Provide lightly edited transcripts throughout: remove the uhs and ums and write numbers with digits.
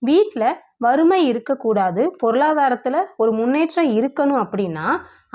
வீட்டில் வறுமை இருக்கக்கூடாது, பொருளாதாரத்தில் ஒரு முன்னேற்றம் இருக்கணும் அப்படின்னா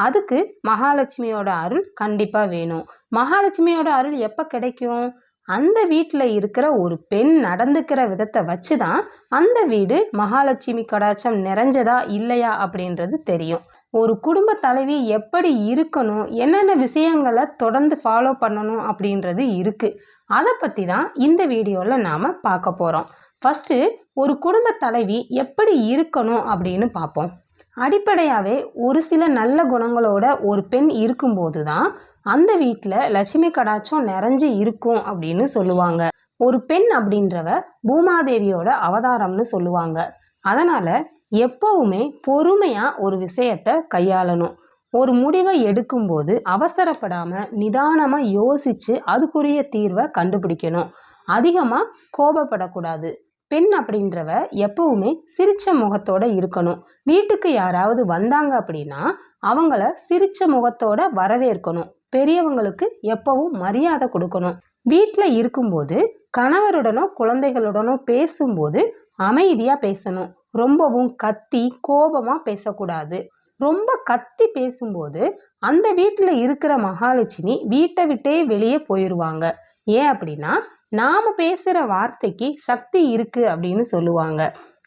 அதுக்கு மகாலட்சுமியோட அருள் கண்டிப்பாக வேணும். மகாலட்சுமியோட அருள் எப்போ கிடைக்கும்? அந்த வீட்டில் இருக்கிற ஒரு பெண் நடந்துக்கிற விதத்தை வச்சு தான் அந்த வீடு மகாலட்சுமி கடாட்சம் நிறைஞ்சதா இல்லையா அப்படின்றது தெரியும். ஒரு குடும்ப தலைவி எப்படி இருக்கணும், என்னென்ன விஷயங்களை தொடர்ந்து ஃபாலோ பண்ணணும் அப்படின்றது இருக்குது. அதை பற்றி தான் இந்த வீடியோவில் நாம் பார்க்க போகிறோம். ஃபஸ்ட்டு ஒரு குடும்ப தலைவி எப்படி இருக்கணும் அப்படின்னு பார்ப்போம். அடிப்படையாகவே ஒரு சில நல்ல குணங்களோட ஒரு பெண் இருக்கும்போது தான் அந்த வீட்டில் லட்சுமி கடாட்சம் நிறைஞ்சு இருக்கும் அப்படின்னு சொல்லுவாங்க. ஒரு பெண் அப்படின்றவ பூமாதேவியோட அவதாரம்னு சொல்லுவாங்க. அதனால் எப்பவுமே பொறுமையாக ஒரு விஷயத்தை கையாளணும். ஒரு முடிவை எடுக்கும்போது அவசரப்படாமல் நிதானமாக யோசித்து அதுக்குரிய தீர்வை கண்டுபிடிக்கணும். அதிகமாக கோபப்படக்கூடாது. பெண் அப்படின்றவ எப்பவுமே சிரிச்ச முகத்தோட இருக்கணும். வீட்டுக்கு யாராவது வந்தாங்க அப்படின்னா அவங்கள சிரிச்ச முகத்தோட வரவேற்கணும். பெரியவங்களுக்கு எப்பவும் மரியாதை கொடுக்கணும். வீட்டில் இருக்கும்போது கணவருடனோ குழந்தைகளுடனோ பேசும்போது அமைதியாக பேசணும். ரொம்பவும் கத்தி கோபமாக பேசக்கூடாது. ரொம்ப கத்தி பேசும்போது அந்த வீட்டில் இருக்கிற மகாலட்சுமி வீட்டை விட்டே வெளியே போயிடுவாங்க. ஏன் அப்படின்னா நாம் பேசுகிற வார்த்தைக்கு சக்தி இருக்குது அப்படின்னு சொல்லுவாங்க.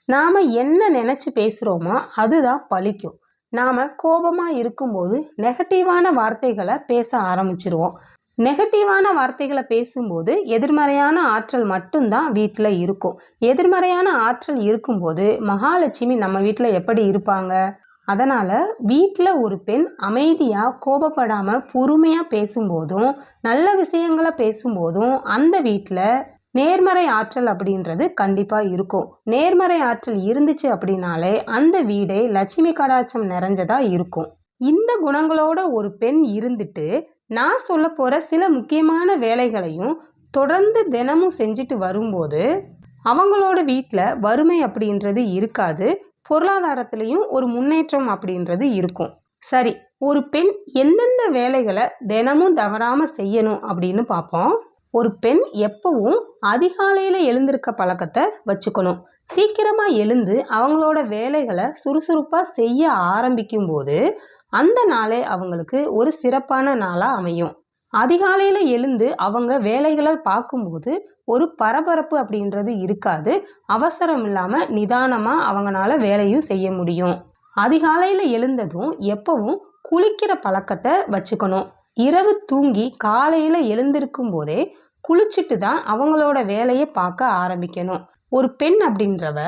நாம் என்ன நினச்சி பேசுகிறோமோ அதுதான் பலிக்கும். நாம் கோபமாக இருக்கும்போது நெகட்டிவான வார்த்தைகளை பேச ஆரம்பிச்சிருவோம். நெகட்டிவான வார்த்தைகளை பேசும்போது எதிர்மறையான ஆற்றல் மட்டும்தான் வீட்டில் இருக்கும். எதிர்மறையான ஆற்றல் இருக்கும்போது மகாலட்சுமி நம்ம வீட்டில் எப்படி இருப்பாங்க? அதனால் வீட்டில் ஒரு பெண் அமைதியாக கோபப்படாமல் பொறுமையாக பேசும்போதும் நல்ல விஷயங்களை பேசும்போதும் அந்த வீட்டில் நேர்மறை ஆற்றல் அப்படின்றது கண்டிப்பாக இருக்கும். நேர்மறை ஆற்றல் இருந்துச்சு அப்படின்னாலே அந்த வீடே லட்சுமி கடாட்சம் நிறைஞ்சதா இருக்கும். இந்த குணங்களோட ஒரு பெண் இருந்துட்டு நான் சொல்ல போகிற சில முக்கியமான வேலைகளையும் தொடர்ந்து தினமும் செஞ்சுட்டு வரும்போது அவங்களோட வீட்டில் வறுமை அப்படின்றது இருக்காது. பொருளாதாரத்திலையும் ஒரு முன்னேற்றம் அப்படின்றது இருக்கும். சரி, ஒரு பெண் எந்தெந்த வேலைகளை தினமும் தவறாமல் செய்யணும் அப்படின்னு பார்ப்போம். ஒரு பெண் எப்பவும் அதிகாலையில் எழுந்திருக்க பழக்கத்தை வச்சுக்கணும். சீக்கிரமாக எழுந்து அவங்களோட வேலைகளை சுறுசுறுப்பாக செய்ய ஆரம்பிக்கும் போது அந்த நாளே அவங்களுக்கு ஒரு சிறப்பான நாளாக அமையும். அதிகாலையில் எழுந்து அவங்க வேலைகளை பார்க்கும்போது ஒரு பரபரப்பு அப்படின்றது இருக்காது. அவசரம் இல்லாமல் நிதானமாக அவங்களால வேலையும் செய்ய முடியும். அதிகாலையில் எழுந்ததும் எப்பவும் குளிக்கிற பழக்கத்தை வச்சுக்கணும். இரவு தூங்கி காலையில் எழுந்திருக்கும் போதே குளிச்சுட்டு தான் அவங்களோட வேலையை பார்க்க ஆரம்பிக்கணும். ஒரு பெண் அப்படின்றவ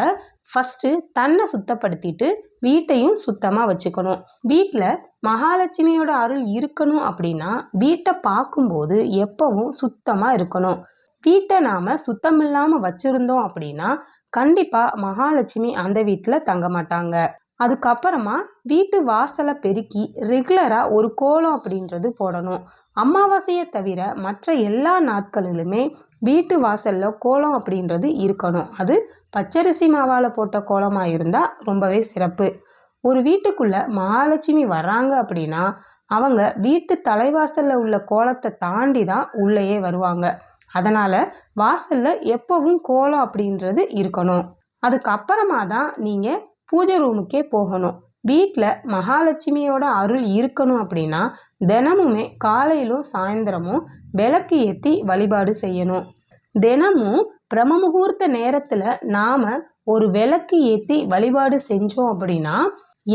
ஃபஸ்ட்டு தன்னை சுத்தப்படுத்திட்டு வீட்டையும் சுத்தமாக வச்சுக்கணும். வீட்டில் மகாலட்சுமியோட அருள் இருக்கணும் அப்படின்னா வீட்டை பார்க்கும்போது எப்பவும் சுத்தமாக இருக்கணும். வீட்டை நாம் சுத்தம் இல்லாமல் வச்சுருந்தோம் அப்படின்னா கண்டிப்பாக மகாலட்சுமி அந்த வீட்டில் தங்க மாட்டாங்க. அதுக்கப்புறமா வீட்டு வாசலை பெருக்கி ரெகுலராக ஒரு கோலம் அப்படின்றது போடணும். அமாவாசையை தவிர மற்ற எல்லா நாட்களிலுமே வீட்டு வாசலில் கோலம் அப்படின்றது இருக்கணும். அது பச்சரிசி மாவால் போட்ட கோலமாக இருந்தால் ரொம்பவே சிறப்பு. ஒரு வீட்டுக்குள்ளே மகாலட்சுமி வர்றாங்க அப்படின்னா அவங்க வீட்டு தலைவாசலில் உள்ள கோலத்தை தாண்டி தான் உள்ளேயே வருவாங்க. அதனால் வாசலில் எப்பவும் கோலம் அப்படின்றது இருக்கணும். அதுக்கப்புறமா தான் நீங்கள் பூஜை ரூமுக்கே போகணும். வீட்டில் மகாலட்சுமியோட அருள் இருக்கணும் அப்படின்னா தினமுமே காலையிலும் சாயந்தரமும் விளக்கு ஏற்றி வழிபாடு செய்யணும். தினமும் பிரம்ம முகூர்த்த நேரத்தில் நாம் ஒரு விளக்கு ஏற்றி வழிபாடு செஞ்சோம் அப்படின்னா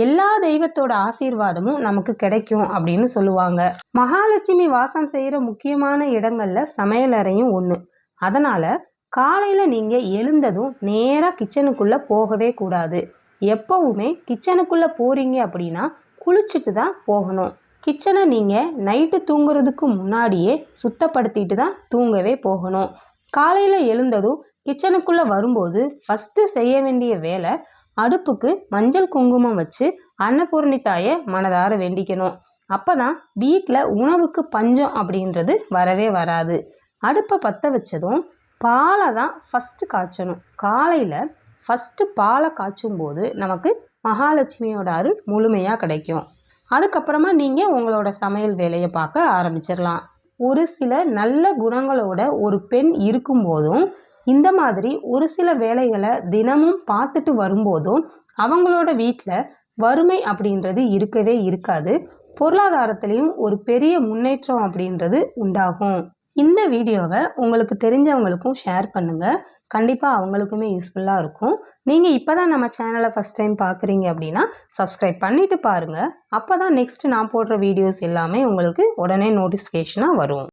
எல்லா தெய்வத்தோட ஆசீர்வாதமும் நமக்கு கிடைக்கும் அப்படின்னு சொல்லுவாங்க. மகாலட்சுமி வாசம் செய்கிற முக்கியமான இடங்கள்ல சமையலறையும் ஒன்று. அதனால் காலையில் நீங்கள் எழுந்ததும் நேராக கிச்சனுக்குள்ளே போகவே கூடாது. எப்பவுமே கிச்சனுக்குள்ளே போகிறீங்க அப்படின்னா குளிச்சுட்டு தான் போகணும். கிச்சனை நீங்கள் நைட்டு தூங்குறதுக்கு முன்னாடியே சுத்தப்படுத்திட்டு தான் தூங்கவே போகணும். காலையில் எழுந்ததும் கிச்சனுக்குள்ளே வரும்போது ஃபஸ்ட்டு செய்ய வேண்டிய வேலை அடுப்புக்கு மஞ்சள் குங்குமம் வச்சு அன்னபூரணி தாயை மனதார வேண்டிக்கணும். அப்போ தான் வீட்டில் உணவுக்கு பஞ்சம் அப்படின்றது வரவே வராது. அடுப்பை பற்ற வச்சதும் பாலை தான் ஃபஸ்ட்டு காய்ச்சணும். காலையில் ஃபஸ்ட்டு பாலை காய்ச்சும் போது நமக்கு மகாலட்சுமியோட அருள் முழுமையாக கிடைக்கும். அதுக்கப்புறமா நீங்கள் உங்களோட சமையல் வேலையை பார்க்க ஆரம்பிச்சிடலாம். ஒரு சில நல்ல குணங்களோட ஒரு பெண் இருக்கும்போதும் இந்த மாதிரி ஒரு சில வேலைகளை தினமும் பார்த்துட்டு வரும்போதும் அவங்களோட வீட்டில் வறுமை அப்படின்றது இருக்கவே இருக்காது. பொருளாதாரத்திலையும் ஒரு பெரிய முன்னேற்றம் அப்படின்றது உண்டாகும். இந்த வீடியோவை உங்களுக்கு தெரிஞ்சவங்களுக்கும் ஷேர் பண்ணுங்கள். கண்டிப்பாக அவங்களுக்குமே யூஸ்ஃபுல்லாக இருக்கும். நீங்கள் இப்போ தான் நம்ம சேனலை ஃபஸ்ட் டைம் பார்க்குறீங்க அப்படின்னா சப்ஸ்கிரைப் பண்ணிவிட்டு பாருங்கள். அப்போ தான் நெக்ஸ்ட் நான் போடுற வீடியோஸ் எல்லாமே உங்களுக்கு உடனே நோட்டிஃபிகேஷனாக வரும்.